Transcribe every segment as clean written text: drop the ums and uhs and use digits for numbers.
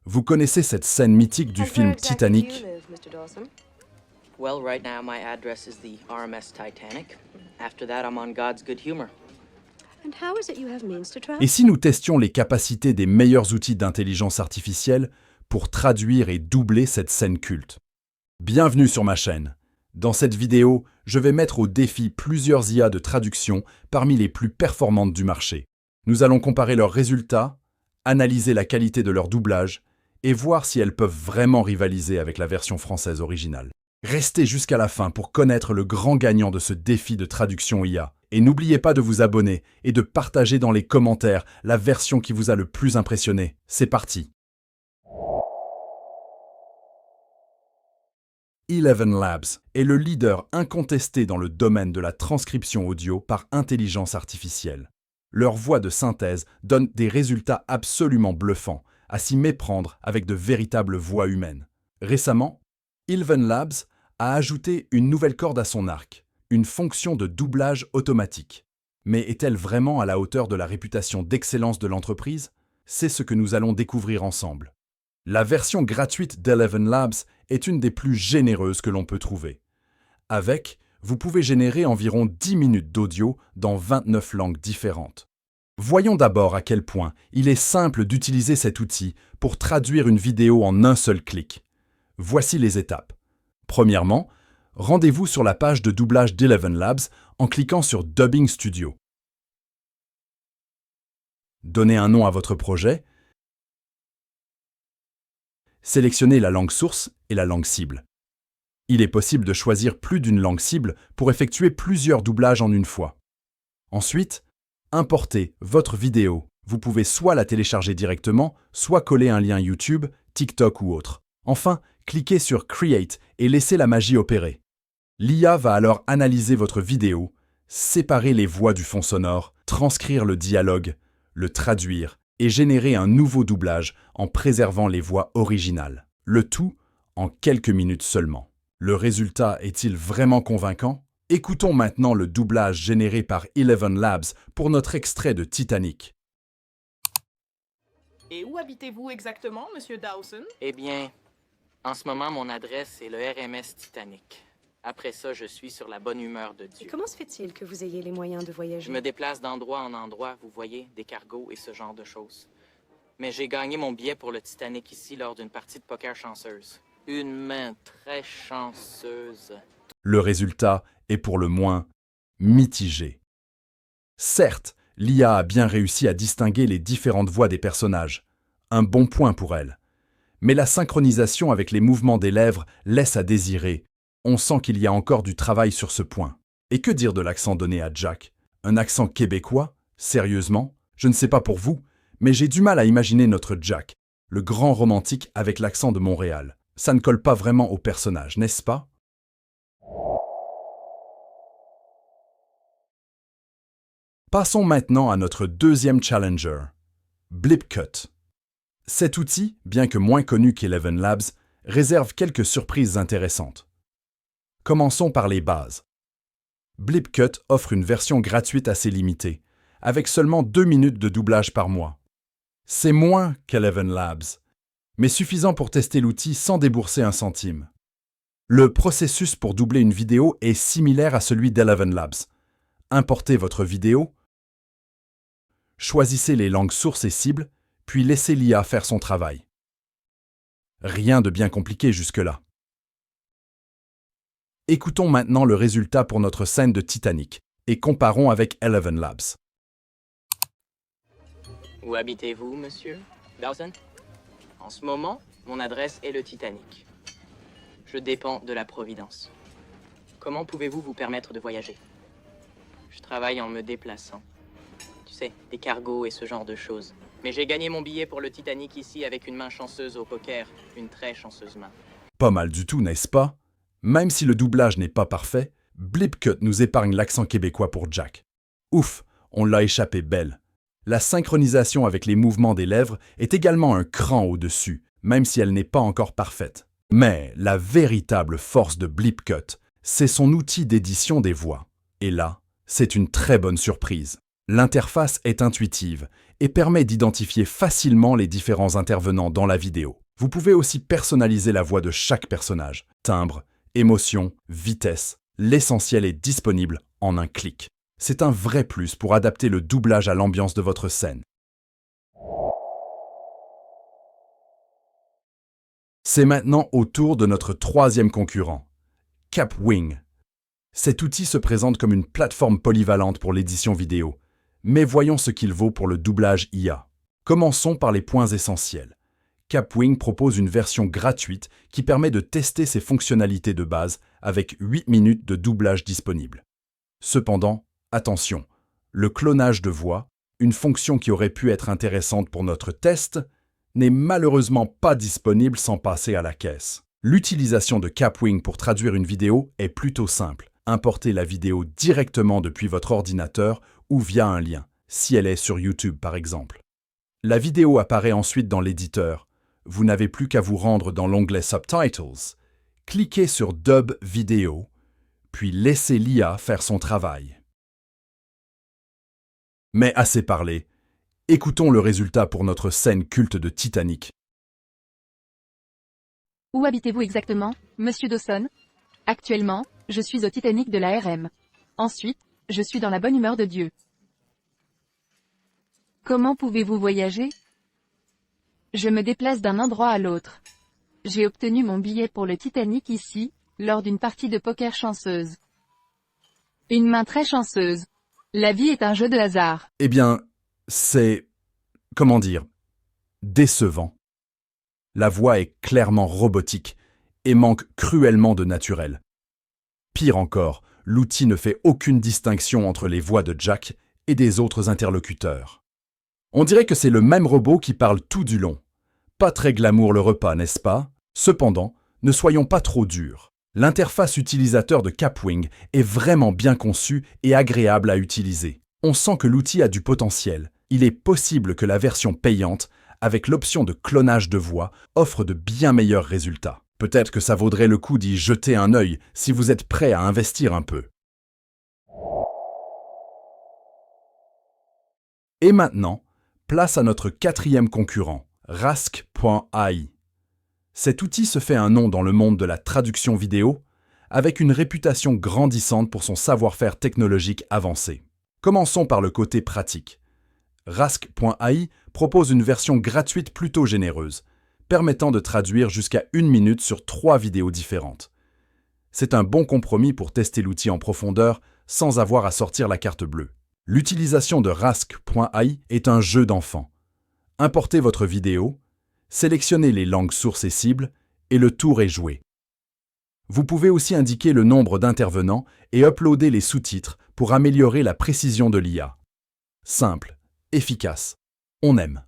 Vous connaissez cette scène mythique du film Titanic? Well, right now my address is the RMS Titanic. After that, I'm on God's good humor. And how is it you have means to travel? Et si nous testions les capacités des meilleurs outils d'intelligence artificielle pour traduire et doubler cette scène culte? Bienvenue sur ma chaîne. Dans cette vidéo, je vais mettre au défi plusieurs IA de traduction parmi les plus performantes du marché. Nous allons comparer leurs résultats, analyser la qualité de leur doublage et voir si elles peuvent vraiment rivaliser avec la version française originale. Restez jusqu'à la fin pour connaître le grand gagnant de ce défi de traduction IA. Et n'oubliez pas de vous abonner et de partager dans les commentaires la version qui vous a le plus impressionné. C'est parti! Eleven Labs est le leader incontesté dans le domaine de la transcription audio par intelligence artificielle. Leur voix de synthèse donne des résultats absolument bluffants, à s'y méprendre avec de véritables voix humaines. Récemment, Eleven Labs a ajouté une nouvelle corde à son arc, une fonction de doublage automatique. Mais est-elle vraiment à la hauteur de la réputation d'excellence de l'entreprise? C'est ce que nous allons découvrir ensemble. La version gratuite d'Eleven Labs est une des plus généreuses que l'on peut trouver. Avec, vous pouvez générer environ 10 minutes d'audio dans 29 langues différentes. Voyons d'abord à quel point il est simple d'utiliser cet outil pour traduire une vidéo en un seul clic. Voici les étapes. Premièrement, rendez-vous sur la page de doublage d'Eleven Labs en cliquant sur Dubbing Studio. Donnez un nom à votre projet. Sélectionnez la langue source et la langue cible. Il est possible de choisir plus d'une langue cible pour effectuer plusieurs doublages en une fois. Ensuite, importez votre vidéo. Vous pouvez soit la télécharger directement, soit coller un lien YouTube, TikTok ou autre. Enfin, cliquez sur Create et laissez la magie opérer. L'IA va alors analyser votre vidéo, séparer les voix du fond sonore, transcrire le dialogue, le traduire et générer un nouveau doublage en préservant les voix originales. Le tout en quelques minutes seulement. Le résultat est-il vraiment convaincant? Écoutons maintenant le doublage généré par Eleven Labs pour notre extrait de Titanic. Et où habitez-vous exactement, Monsieur Dawson? Eh bien, en ce moment, mon adresse est le RMS Titanic. Après ça, je suis sur la bonne humeur de Et Dieu. comment se fait-il que vous ayez les moyens de voyager? Je me déplace d'endroit en endroit, vous voyez, des cargos et ce genre de choses. Mais j'ai gagné mon billet pour le Titanic ici lors d'une partie de poker chanceuse. Une main très chanceuse. Le résultat est pour le moins mitigé. Certes, l'IA a bien réussi à distinguer les différentes voix des personnages. Un bon point pour elle. Mais la synchronisation avec les mouvements des lèvres laisse à désirer. On sent qu'il y a encore du travail sur ce point. Et que dire de l'accent donné à Jack? Un accent québécois? Sérieusement? Je ne sais pas pour vous, mais j'ai du mal à imaginer notre Jack, le grand romantique avec l'accent de Montréal. Ça ne colle pas vraiment au personnage, n'est-ce pas? Passons maintenant à notre deuxième challenger, Blipcut. Cet outil, bien que moins connu qu'Eleven Labs, réserve quelques surprises intéressantes. Commençons par les bases. Blipcut offre une version gratuite assez limitée, avec seulement 2 minutes de doublage par mois. C'est moins qu'Eleven Labs, mais suffisant pour tester l'outil sans débourser un centime. Le processus pour doubler une vidéo est similaire à celui d'Eleven Labs. Importez votre vidéo, choisissez les langues sources et cibles, puis laissez l'IA faire son travail. Rien de bien compliqué jusque-là. Écoutons maintenant le résultat pour notre scène de Titanic et comparons avec Eleven Labs. Où habitez-vous, Monsieur Dawson? En ce moment, mon adresse est le Titanic. Je dépends de la Providence. Comment pouvez-vous vous permettre de voyager? Je travaille en me déplaçant. Tu sais, des cargos et ce genre de choses. Mais j'ai gagné mon billet pour le Titanic ici avec une main chanceuse au poker, une très chanceuse main. Pas mal du tout, n'est-ce pas? Même si le doublage n'est pas parfait, Blipcut nous épargne l'accent québécois pour Jack. Ouf, on l'a échappé belle. La synchronisation avec les mouvements des lèvres est également un cran au-dessus, même si elle n'est pas encore parfaite. Mais la véritable force de Blipcut, c'est son outil d'édition des voix. Et là, c'est une très bonne surprise. L'interface est intuitive et permet d'identifier facilement les différents intervenants dans la vidéo. Vous pouvez aussi personnaliser la voix de chaque personnage. Timbre, émotion, vitesse, l'essentiel est disponible en un clic. C'est un vrai plus pour adapter le doublage à l'ambiance de votre scène. C'est maintenant au tour de notre troisième concurrent, Kapwing. Cet outil se présente comme une plateforme polyvalente pour l'édition vidéo, mais voyons ce qu'il vaut pour le doublage IA. Commençons par les points essentiels. Kapwing propose une version gratuite qui permet de tester ses fonctionnalités de base avec 8 minutes de doublage disponible. Cependant, attention, le clonage de voix, une fonction qui aurait pu être intéressante pour notre test, n'est malheureusement pas disponible sans passer à la caisse. L'utilisation de Kapwing pour traduire une vidéo est plutôt simple. Importez la vidéo directement depuis votre ordinateur ou via un lien, si elle est sur YouTube par exemple. La vidéo apparaît ensuite dans l'éditeur. Vous n'avez plus qu'à vous rendre dans l'onglet Subtitles. Cliquez sur Dub vidéo, puis laissez l'IA faire son travail. Mais assez parlé. Écoutons le résultat pour notre scène culte de Titanic. Où habitez-vous exactement, Monsieur Dawson? Actuellement, je suis au Titanic de la RM. Ensuite, je suis dans la bonne humeur de Dieu. Comment pouvez-vous voyager? Je me déplace d'un endroit à l'autre. J'ai obtenu mon billet pour le Titanic ici, lors d'une partie de poker chanceuse. Une main très chanceuse. La vie est un jeu de hasard. Eh bien, c'est, comment dire, décevant. La voix est clairement robotique et manque cruellement de naturel. Pire encore, l'outil ne fait aucune distinction entre les voix de Jack et des autres interlocuteurs. On dirait que c'est le même robot qui parle tout du long. Pas très glamour le repas, n'est-ce pas? Cependant, ne soyons pas trop durs. L'interface utilisateur de Kapwing est vraiment bien conçue et agréable à utiliser. On sent que l'outil a du potentiel. Il est possible que la version payante, avec l'option de clonage de voix, offre de bien meilleurs résultats. Peut-être que ça vaudrait le coup d'y jeter un œil si vous êtes prêt à investir un peu. Et maintenant, place à notre quatrième concurrent, Rask.ai. Cet outil se fait un nom dans le monde de la traduction vidéo, avec une réputation grandissante pour son savoir-faire technologique avancé. Commençons par le côté pratique. Rask.ai propose une version gratuite plutôt généreuse, permettant de traduire jusqu'à 1 minute sur 3 vidéos différentes. C'est un bon compromis pour tester l'outil en profondeur sans avoir à sortir la carte bleue. L'utilisation de Rask.ai est un jeu d'enfant. Importez votre vidéo, sélectionnez les langues sources et cibles, et le tour est joué. Vous pouvez aussi indiquer le nombre d'intervenants et uploader les sous-titres pour améliorer la précision de l'IA. Simple, efficace, on aime.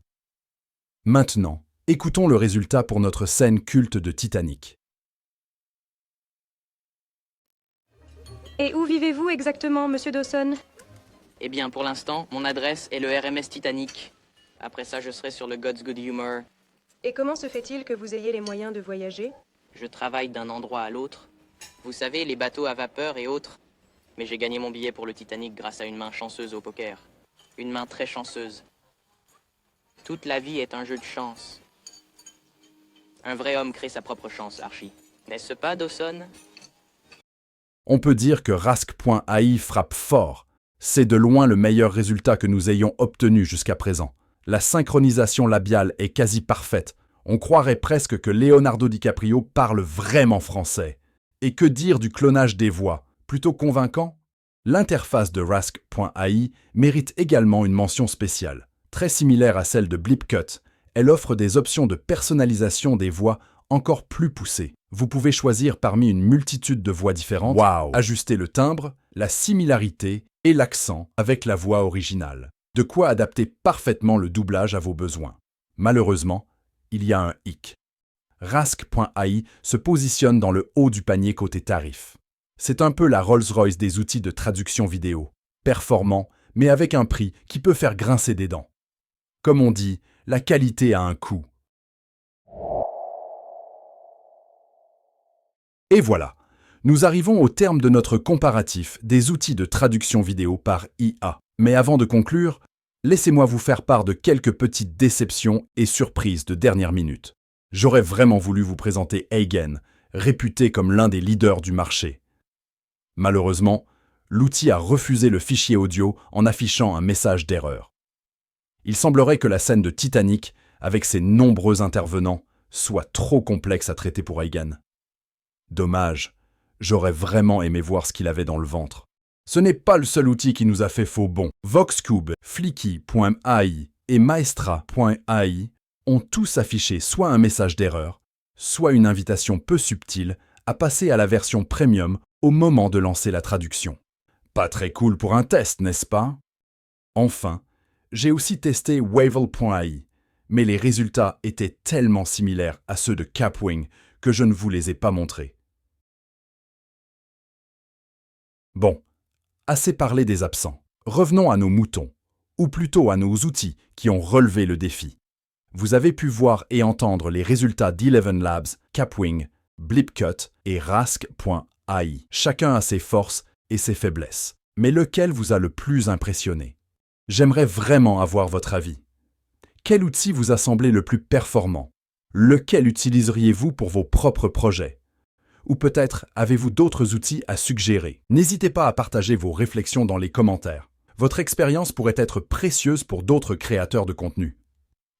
Maintenant, écoutons le résultat pour notre scène culte de Titanic. Et où vivez-vous exactement, Monsieur Dawson? Eh bien, pour l'instant, mon adresse est le RMS Titanic. Après ça, je serai sur le God's Good Humor. Et comment se fait-il que vous ayez les moyens de voyager? Je travaille d'un endroit à l'autre. Vous savez, les bateaux à vapeur et autres. Mais j'ai gagné mon billet pour le Titanic grâce à une main chanceuse au poker. Une main très chanceuse. Toute la vie est un jeu de chance. Un vrai homme crée sa propre chance, Archie. N'est-ce pas, Dawson? On peut dire que Rask.ai frappe fort. C'est de loin le meilleur résultat que nous ayons obtenu jusqu'à présent. La synchronisation labiale est quasi parfaite. On croirait presque que Leonardo DiCaprio parle vraiment français. Et que dire du clonage des voix? Plutôt convaincant? L'interface de Rask.ai mérite également une mention spéciale. Très similaire à celle de Blipcut, elle offre des options de personnalisation des voix encore plus poussées. Vous pouvez choisir parmi une multitude de voix différentes, ajuster le timbre, la similarité et l'accent avec la voix originale. De quoi adapter parfaitement le doublage à vos besoins. Malheureusement, il y a un hic. Rask.ai se positionne dans le haut du panier côté tarif. C'est un peu la Rolls-Royce des outils de traduction vidéo. Performant, mais avec un prix qui peut faire grincer des dents. Comme on dit, la qualité a un coût. Et voilà, nous arrivons au terme de notre comparatif des outils de traduction vidéo par IA. Mais avant de conclure, laissez-moi vous faire part de quelques petites déceptions et surprises de dernière minute. J'aurais vraiment voulu vous présenter Eigen, réputé comme l'un des leaders du marché. Malheureusement, l'outil a refusé le fichier audio en affichant un message d'erreur. Il semblerait que la scène de Titanic, avec ses nombreux intervenants, soit trop complexe à traiter pour Eigen. Dommage, j'aurais vraiment aimé voir ce qu'il avait dans le ventre. Ce n'est pas le seul outil qui nous a fait faux bond. Voxcube, Flicky.ai et Maestra.ai ont tous affiché soit un message d'erreur, soit une invitation peu subtile à passer à la version premium au moment de lancer la traduction. Pas très cool pour un test, n'est-ce pas? Enfin, j'ai aussi testé Wavel.ai, mais les résultats étaient tellement similaires à ceux de Capwing que je ne vous les ai pas montrés. Bon, assez parlé des absents. Revenons à nos moutons, ou plutôt à nos outils qui ont relevé le défi. Vous avez pu voir et entendre les résultats d'Eleven Labs, Capwing, Blipcut et Rask.ai. Chacun a ses forces et ses faiblesses. Mais lequel vous a le plus impressionné? J'aimerais vraiment avoir votre avis. Quel outil vous a semblé le plus performant? Lequel utiliseriez-vous pour vos propres projets? Ou peut-être avez-vous d'autres outils à suggérer? N'hésitez pas à partager vos réflexions dans les commentaires. Votre expérience pourrait être précieuse pour d'autres créateurs de contenu.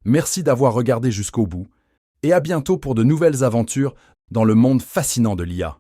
Merci d'avoir regardé jusqu'au bout et à bientôt pour de nouvelles aventures dans le monde fascinant de l'IA.